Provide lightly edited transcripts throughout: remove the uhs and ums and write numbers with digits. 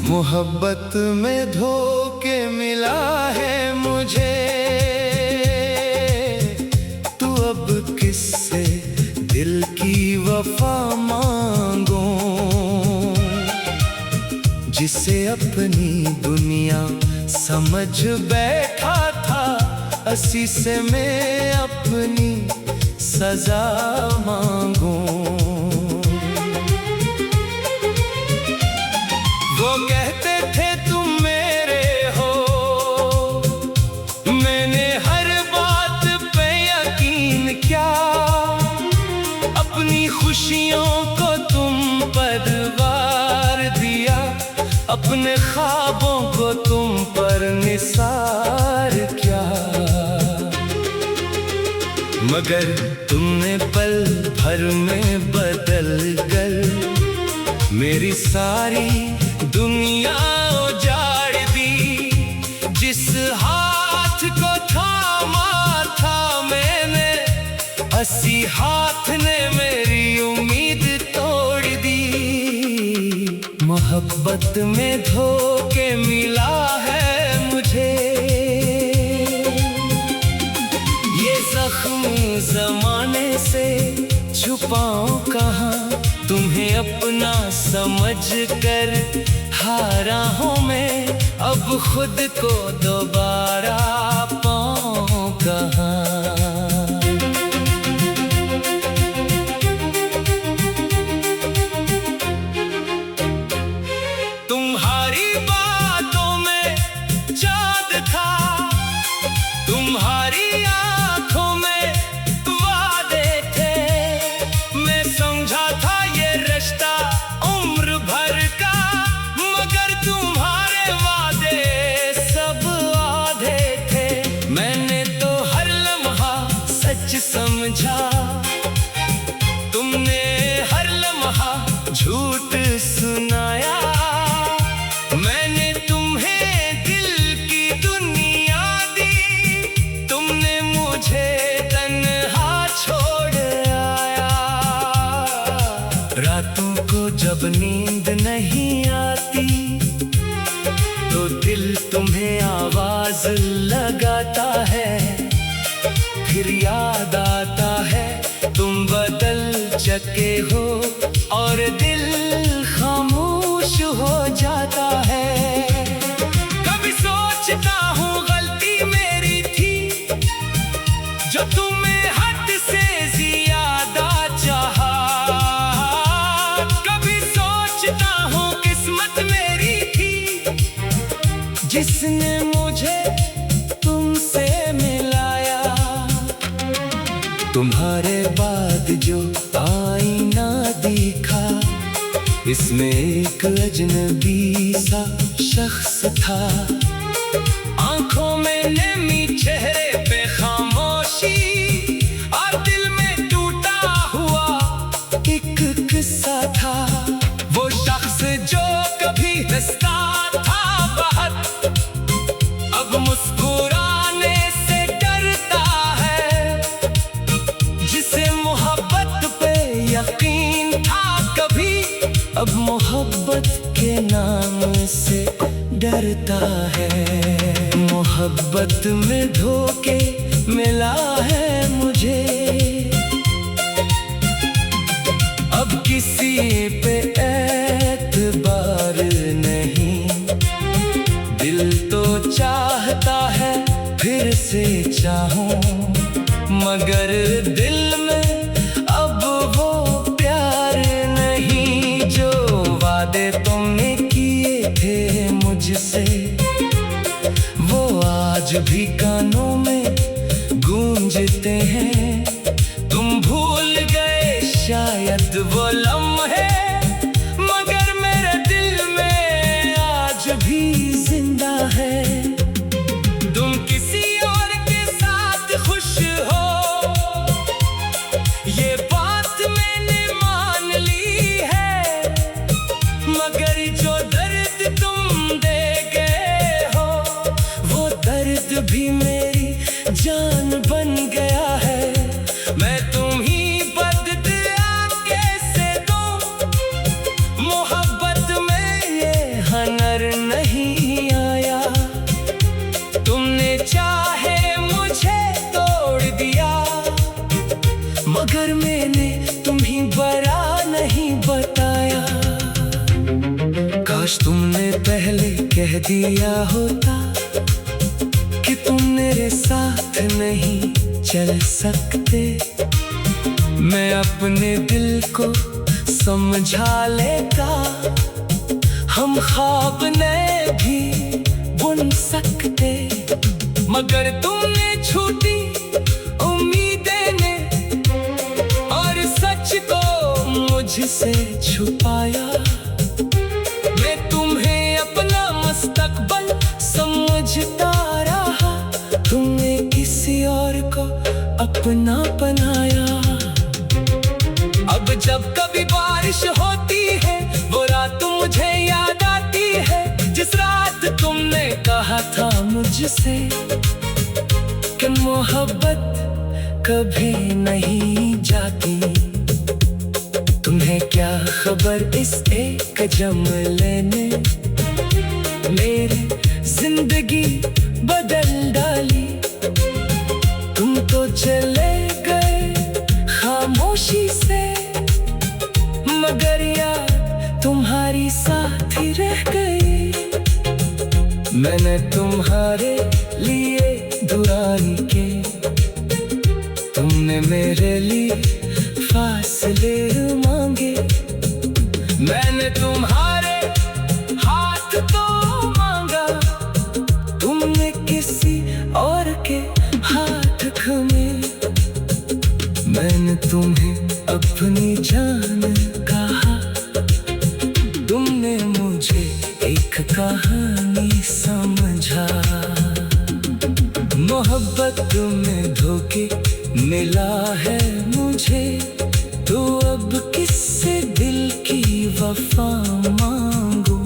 मोहब्बत में धोखे मिला है मुझे, तू अब किससे दिल की वफा मांगो, जिसे अपनी दुनिया समझ बैठा था, उसी से मैं अपनी सजा मांगू। वो कहते थे तुम मेरे हो, मैंने हर बात पे यकीन किया, अपनी खुशियों को तुम पर वार दिया, अपने ख्वाबों को तुम पर निसार किया। मगर तुमने पल भर में बदल कर मेरी सारी दुनिया उजाड़ दी। जिस हाथ को थामा था मैंने, उसी हाथ ने मेरी उम्मीद तोड़ दी। मोहब्बत में धोखे मिला है मुझे, ये जख्म जमाने से छुपाऊं कहाँ, तुम्हें अपना समझ कर हारा हूँ मैं, अब खुद को दोबारा पाऊं कहाँ। तुम्हारी बातों में चाँद था, तुम्हारी आंखों में वादे थे, मैं समझा था ये रिश्ता उम्र भर का, मगर तुम्हारे वादे सब आधे थे। मैंने तो हर लम्हा सच समझा, तुमने हर लम्हा झूठ सुनाया। मैंने तुम्हें दिल की दुनिया दी, तुमने मुझे तन्हा छोड़ आया। रातों को जब नींद नहीं आती, तो दिल तुम्हें आवाज लगाता है, फिर याद आता है तुम बदल चुके हो, और दिल खामोश हो जाता है। कभी सोचता हूँ गलती मेरी थी, जो तुम्हें हद से ज्यादा चाहा। कभी सोचता हूँ किस्मत मेरी थी, जिसने मुझे तुमसे मिलाया। तुम्हारे बाद जो आईना दिखा, इसमें एक अजनबी सा शख्स था। आंखों में नमी, चेहरे पे खामोशी, और दिल में टूटा हुआ एक किस्सा था। वो शख्स जो कभी हंसता था बहुत, अब मुस्कुराने से डरता है। जिसे मोहब्बत पे यकीन था कभी, अब मोहब्बत के नाम से डरता है। मोहब्बत में धोखे मिला है मुझे, अब किसी पे एतबार नहीं। दिल तो चाहता है फिर से चाहूं, मगर दिल में अब वो प्यार नहीं। जो वादे तुमने किए थे मुझसे, वो आज भी कानों में गूंजते हैं। तुम भूल गए शायद वो लम्हे, मगर मेरे दिल में आज भी जिंदा है। तुम किसी और के साथ खुश हो, दर्द भी मेरी जान बन गया है। मैं तुम ही बदला कैसे दूं, मोहब्बत में ये हनर नहीं आया। तुमने चाहे मुझे तोड़ दिया, मगर मैंने तुम्हें बरा नहीं बताया। काश तुमने पहले कह दिया होता कि तुम मेरे साथ नहीं चल सकते। मैं अपने दिल को समझा लेता, हम ख्वाब नए भी बुन सकते। मगर तुमने छूटी उम्मीदें ने और सच को मुझसे छुपाया। मैं तुम्हें अपना मुस्तकबिल समझता रहा, तुमने किसी और को अपना बनाया। अब जब कभी बारिश होती है, वो रात मुझे याद आती है, जिस रात तुमने कहा था मुझसे कि मोहब्बत कभी नहीं जाती। तुम्हें क्या खबर इस एक जुमले ने मेरी जिंदगी बदल डाली। तुम तो चले गए खामोशी से, मगर यार तुम्हारी साथ ही रह गई। मैंने तुम्हारे लिए दुआ की, तुमने मेरे लिए फासले मांगे। मैंने तुम्हारे हाथ तो मांगा, तुमने किसी और के हाथ थामे। मैंने तुम्हें अपनी जान कहा, तुमने मुझे एक कहानी समझा। मोहब्बत में धोखे मिला है मुझे, तो अब किससे दिल की वफा मांगू,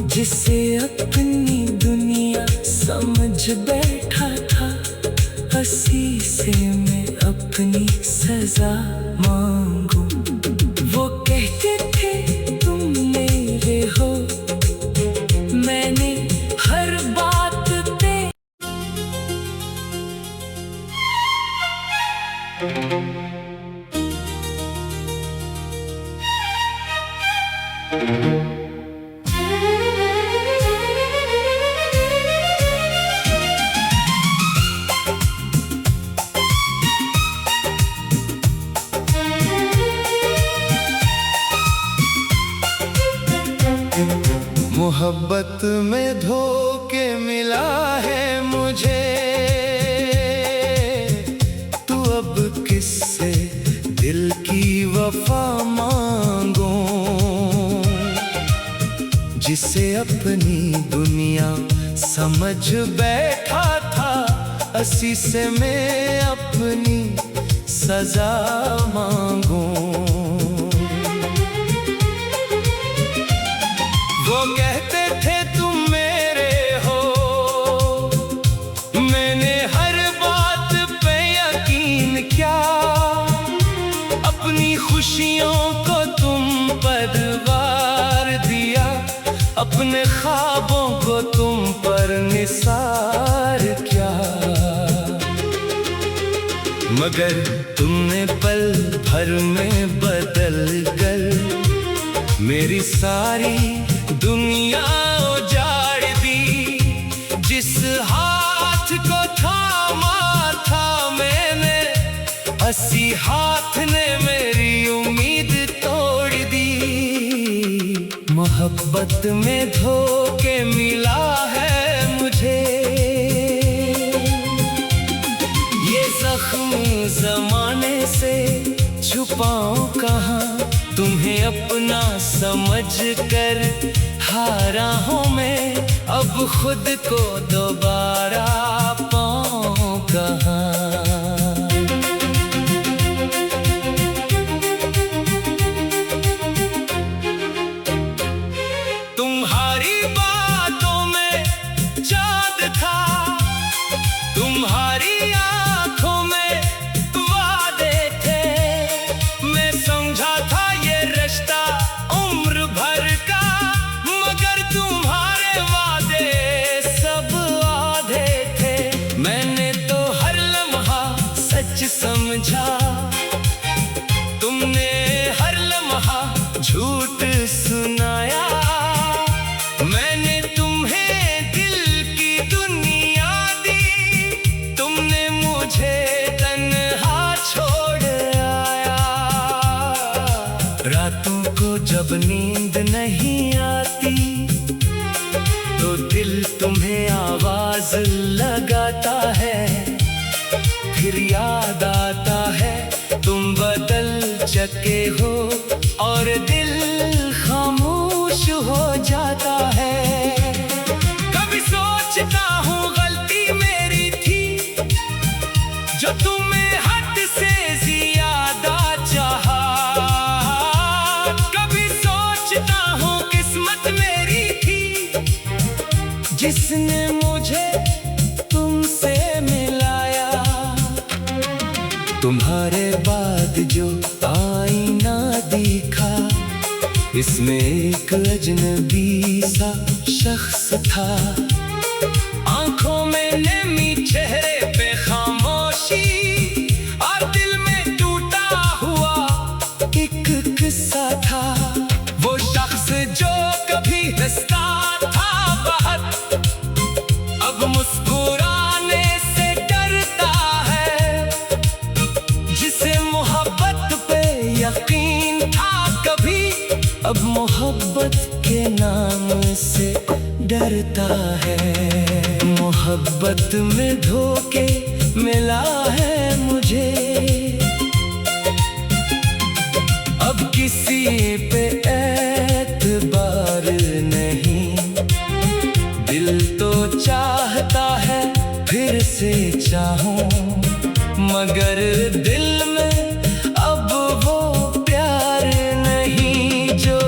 जिसे अपनी दुनिया समझ बैठा था। हंसी से मैं अपनी सजा मांगू। वो कहते थे तुम मेरे हो, मैंने हर बात पे मोहब्बत में धोखे मिला है मुझे, तू अब किससे दिल की वफा मांगो, जिसे अपनी दुनिया समझ बैठा था। हंसी से मैं अपनी सजा मांगू। वो कहते थे तुम मेरे हो, मैंने हर बात पे यकीन किया। अपनी खुशियों को तुम पर वार दिया, अपने ख्वाबों को तुम पर निसार किया। मगर तुमने पल भर में बदल कर मेरी सारी दुनिया उजाड़ दी। जिस हाथ को थामा था मैंने, हंसी हाथ ने मेरी उम्मीद तोड़ दी। मोहब्बत में धोखे मिला है मुझे, ये जख्म जमाने से छुपाऊं कहाँ। तुम्हें अपना समझ कर हारा हूँ मैं, अब खुद को दोबारा पाऊं कहाँ। तुम्हारी बातों में चाँद था, तुम्हारी आंखों में वादे थे, मैं समझा था ये रिश्ता उम्र भर का, मगर तुम्हारे वादे सब आधे थे। मैंने तो हर लम्हा सच समझा, तुमने हर लम्हा झूठ सुनाया। मैंने तुम्हें दिल की दुनिया दी, तुमने मुझे तन्हा छोड़ आया। रातों को जब नींद नहीं आती तो दिल तुम्हें आवाज लगाता है, फिर याद आता है तुम बदल चुके हो और दिल खामोश हो जाता है। कभी सोचता हूँ गलती मेरी थी जो तुम्हें हद से ज्यादा चाहा, कभी सोचता हूँ किस्मत मेरी थी जिसने मुझे तुमसे मिलाया। तुम्हारे बाद जो आईना दिखा, इसमें एक अजनबी सा शख्स था। आंखों में नमी, चेहरे पे खामोशी और दिल में टूटा हुआ एक किस्सा था। वो शख्स जो कभी हंसता था बहुत, अब मुस्कुराने से डरता है। जिसे मोहब्बत पे यकीन था कभी, अब मोहब्बत के नाम से डरता है। मोहब्बत में धोखे मिला है मुझे, अब किसी पे एतबार नहीं। दिल तो चाहता है फिर से चाहूं, मगर दिल में अब वो प्यार नहीं। जो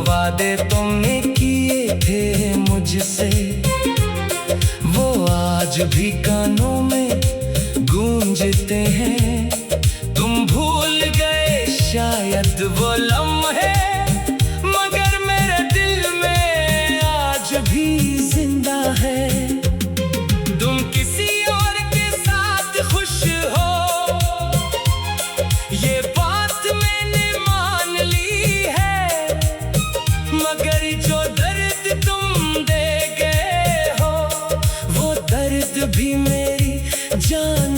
वादे तुमने किए थे मुझसे, वो आज भी कानों में गूंजते हैं। तुम भूल गए शायद वो लम्हे, मगर मेरे दिल में आज भी जिंदा है। तुम किसी और के साथ खुश हो, ये बात मैंने मान ली है, मगर जो दर्द तुम दे गए हो, वो दर्द भी मेरी जान